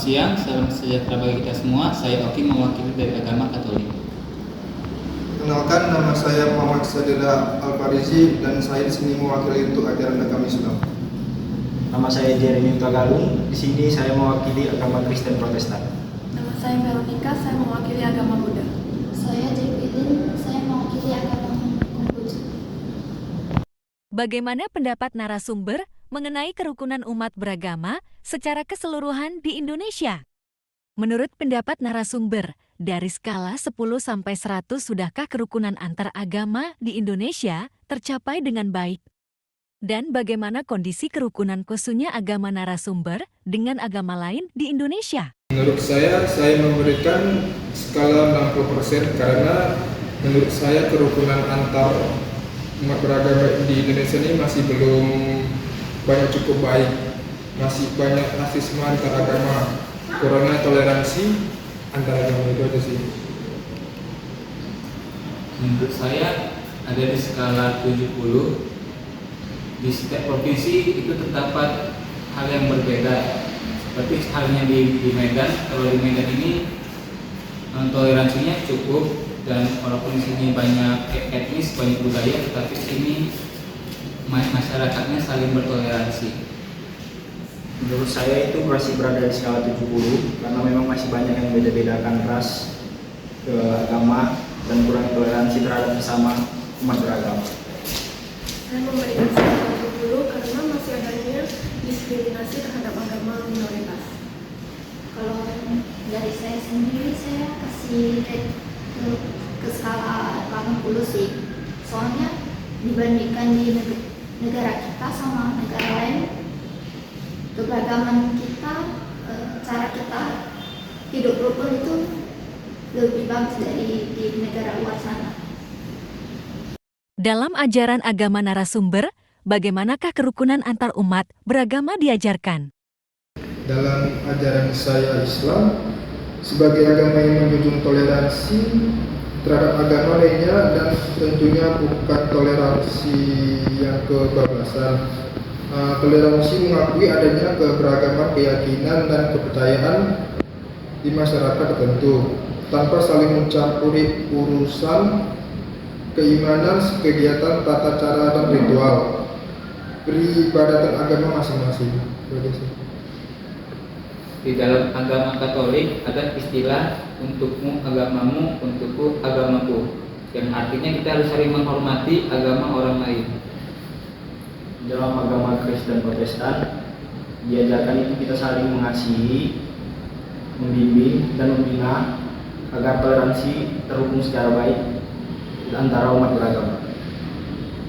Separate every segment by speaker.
Speaker 1: siang, salam sejahtera bagi kita semua. Saya Oki mewakili dari agama Katolik.
Speaker 2: Kenalkan, nama saya Muhammad Sadila Al-Farizi dan saya di sini mewakili untuk ajaran agama Islam.
Speaker 3: Nama saya Jeremy Tagalung. Di sini saya mewakili agama Kristen Protestan.
Speaker 4: Nama saya Veronica, saya mewakili agama Buddha.
Speaker 5: Saya Jepilin, saya mewakili agama Konghucu.
Speaker 6: Bagaimana pendapat narasumber mengenai kerukunan umat beragama secara keseluruhan di Indonesia? Menurut pendapat narasumber, dari skala 10 sampai 100 sudahkah kerukunan antar agama di Indonesia tercapai dengan baik? Dan bagaimana kondisi kerukunan khususnya agama narasumber dengan agama lain di Indonesia?
Speaker 2: Menurut saya memberikan skala 60% karena menurut saya kerukunan antar umat beragama di Indonesia ini masih belum banyak cukup baik, masih banyak rasisme antar agama, kurangnya toleransi antar agama, itu aja sih.
Speaker 1: Menurut saya ada di skala 70. Di setiap provinsi itu terdapat hal yang berbeda. Seperti halnya di Medan, kalau di Medan ini toleransinya cukup dan walaupun di sini banyak etnis, banyak budaya, tetapi di sini masyarakatnya saling bertoleransi.
Speaker 3: Menurut saya itu masih berada di skala 70 karena memang masih banyak yang beda-bedakan ras, agama, dan kurang toleransi terhadap sesama umat beragama.
Speaker 4: Saya memberikan skala 70 karena masih adanya diskriminasi terhadap agama minoritas.
Speaker 5: Kalau dari saya sendiri, saya kasih rate ke skala 80 sih. Soalnya dibandingkan di negara kita sama negara lain, keberagaman kita, cara kita hidup rukun itu lebih bagus dari di negara luar sana.
Speaker 6: Dalam ajaran agama narasumber, bagaimanakah kerukunan antar umat beragama diajarkan?
Speaker 2: Dalam ajaran saya Islam, sebagai agama yang menjunjung toleransi terhadap agama lainnya dan tentunya bukan toleransi yang kebablasan. Toleransi mengakui adanya keberagaman keyakinan dan kepercayaan di masyarakat tertentu tanpa saling mencampuri urusan keimanan, kegiatan, tata cara, dan ritual peribadatan agama masing-masing.
Speaker 1: Di dalam agama Katolik ada istilah untukmu agamamu, untukku agamaku, yang artinya kita harus saling menghormati agama orang lain.
Speaker 3: Dalam agama Kristen Protestan, diajarkan itu kita saling mengasihi, membimbing, dan membina agar toleransi terhubung secara baik antara umat beragama.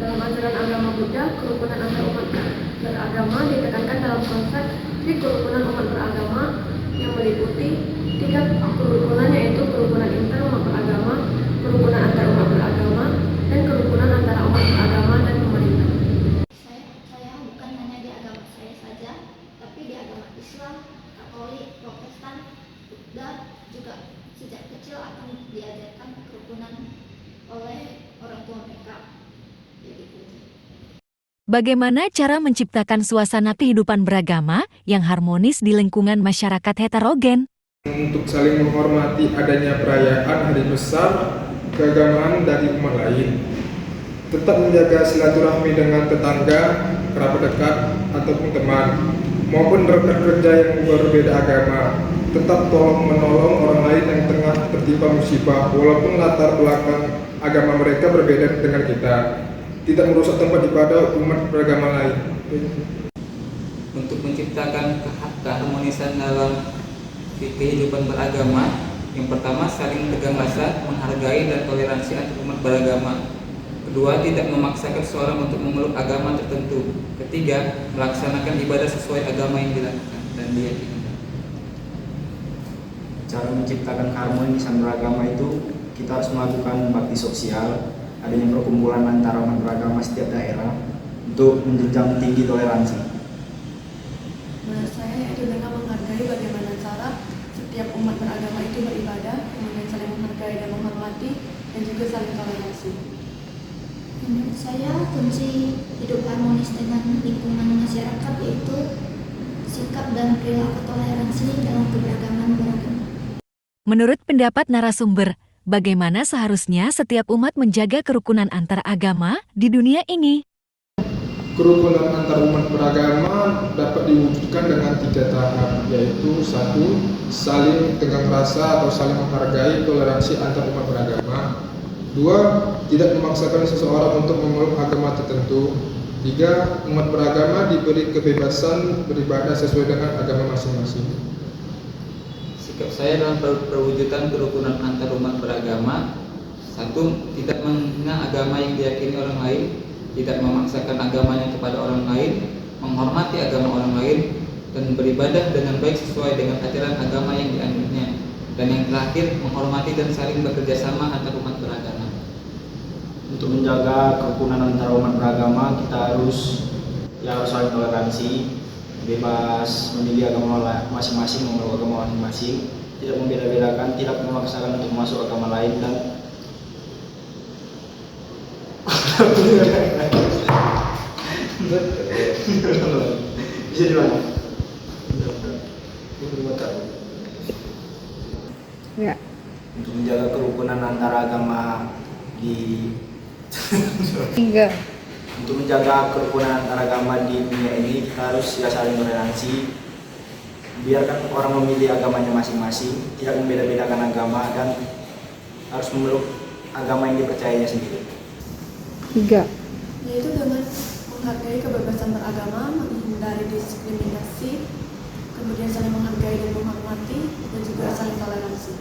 Speaker 4: Dalam ajaran agama Buddha, kerukunan antar umat beragama ditekankan dalam konsep kerukunan umat beragama yang meliputi 3 kerukunan, yaitu kerukunan inter umat beragama, kerukunan antar umat beragama, dan kerukunan antara umat beragama dan pemerintah.
Speaker 5: Saya bukan hanya di agama saya saja, tapi di agama Islam, Katolik, Protestan, Buddha juga sejak kecil akan diajarkan kerukunan oleh orang tua mereka.
Speaker 6: Bagaimana cara menciptakan suasana kehidupan beragama yang harmonis di lingkungan masyarakat heterogen?
Speaker 2: Untuk saling menghormati adanya perayaan hari besar keagamaan dari umat lain, tetap menjaga silaturahmi dengan tetangga, kerabat dekat, ataupun teman, maupun rekan kerja yang berbeda agama. Tetap tolong menolong orang lain yang tengah tertimpa musibah, walaupun latar belakang agama mereka berbeda dengan kita. Tidak merusak tempat ibadah umat beragama lain.
Speaker 1: Untuk menciptakan keharmonisan dalam kehidupan beragama, yang pertama saling tegang rasa, menghargai dan toleransi antar umat beragama. Kedua, tidak memaksakan seorang untuk memeluk agama tertentu. Ketiga, melaksanakan ibadah sesuai agama yang dilakukan dan diyakini.
Speaker 3: Cara menciptakan keharmonisan beragama itu kita harus melakukan bakti sosial, adanya perkumpulan antara umat beragama setiap daerah untuk menjunjung tinggi toleransi.
Speaker 4: Menurut saya yaitu dengan menghargai bagaimana cara setiap umat beragama itu beribadah, kemudian saling menghargai dan menghormati, dan juga saling toleransi.
Speaker 5: Menurut saya kunci hidup harmonis dengan lingkungan masyarakat yaitu sikap dan perilaku toleransi dalam keberagaman beragama.
Speaker 6: Menurut pendapat narasumber, bagaimana seharusnya setiap umat menjaga kerukunan antar agama di dunia ini?
Speaker 2: Kerukunan antar umat beragama dapat diwujudkan dengan 3 tahap, yaitu 1. Saling tenggang rasa atau saling menghargai toleransi antar umat beragama. 2. Tidak memaksakan seseorang untuk memeluk agama tertentu. 3. Umat beragama diberi kebebasan beribadah sesuai dengan agama masing-masing.
Speaker 1: Sikap saya dalam perwujudan kerukunan antar umat beragama: 1. Tidak menghina agama yang diyakini orang lain, tidak memaksakan agamanya kepada orang lain, menghormati agama orang lain, dan beribadah dengan baik sesuai dengan ajaran agama yang dianutnya. Dan yang terakhir, menghormati dan saling bekerja sama antar umat beragama.
Speaker 3: Untuk menjaga kerukunan antar umat beragama, kita harus saling toleransi, bebas memilih agama masing-masing, memeluk agama masing-masing, tidak membeda-bedakan, tidak memaksakan untuk masuk agama lain, dan bisa diulang.
Speaker 7: Ya.
Speaker 3: Untuk menjaga kerukunan antara agama Untuk menjaga kerukunan antara agama di dunia ini, kita harus saling toleransi, biarkan orang memilih agamanya masing-masing, tidak membeda-bedakan agama, dan harus memeluk agama yang dipercayanya sendiri.
Speaker 7: 3.
Speaker 4: Yaitu dengan menghargai kebebasan beragama, menghindari diskriminasi, kemudian saling menghargai dan menghormati, dan juga saling toleransi.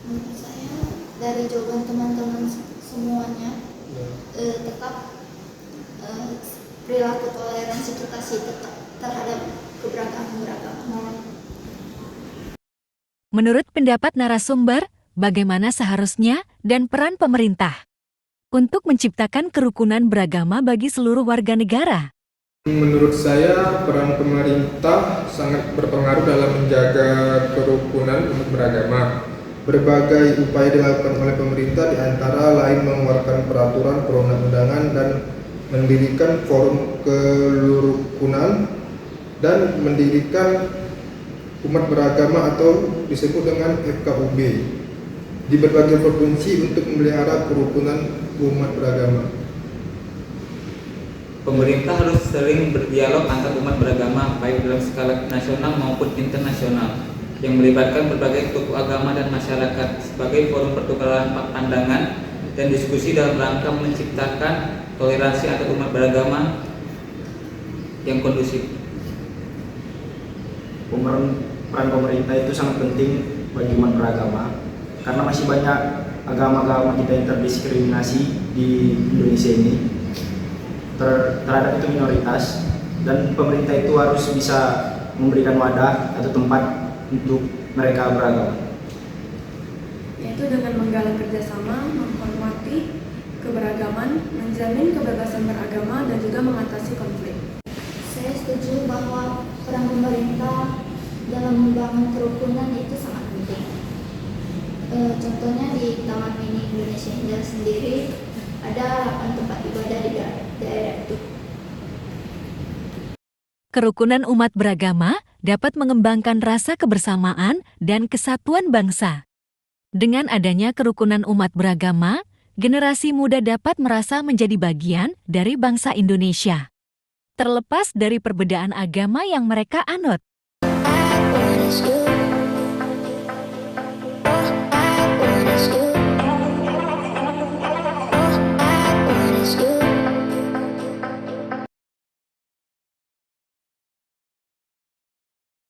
Speaker 5: Menurut saya dari jawaban teman-teman semuanya, tetap perilaku toleransi kita sih tetap terhadap keberagaman beragama.
Speaker 6: Menurut pendapat narasumber, bagaimana seharusnya dan peran pemerintah untuk menciptakan kerukunan beragama bagi seluruh warga negara?
Speaker 2: Menurut saya, peran pemerintah sangat berpengaruh dalam menjaga kerukunan umat beragama. Berbagai upaya dilakukan oleh pemerintah, di antara lain mengeluarkan peraturan perundang-undangan dan mendirikan forum kerukunan dan mendirikan umat beragama atau disebut dengan FKUB di berbagai provinsi untuk memelihara kerukunan umat beragama.
Speaker 1: Pemerintah harus sering berdialog antar umat beragama, baik dalam skala nasional maupun internasional, yang melibatkan berbagai tokoh agama dan masyarakat sebagai forum pertukaran pandangan dan diskusi dalam rangka menciptakan toleransi antar umat beragama yang kondusif.
Speaker 3: Peran pemerintah itu sangat penting bagi umat beragama, karena masih banyak agama-agama kita yang terdiskriminasi di Indonesia ini, terhadap itu minoritas, dan pemerintah itu harus bisa memberikan wadah atau tempat untuk mereka beragama.
Speaker 4: Yaitu dengan menggalak kerjasama, menghormati keberagaman, menjamin kebebasan beragama, dan juga mengatasi konflik.
Speaker 5: Saya setuju bahwa peran pemerintah dalam membangun kerukunan itu sangat penting. Contohnya di Taman Mini Indonesia Indah sendiri ada 8 tempat ibadah di daerah itu.
Speaker 6: Kerukunan umat beragama dapat mengembangkan rasa kebersamaan dan kesatuan bangsa. Dengan adanya kerukunan umat beragama, generasi muda dapat merasa menjadi bagian dari bangsa Indonesia, terlepas dari perbedaan agama yang mereka anut.
Speaker 5: I wanna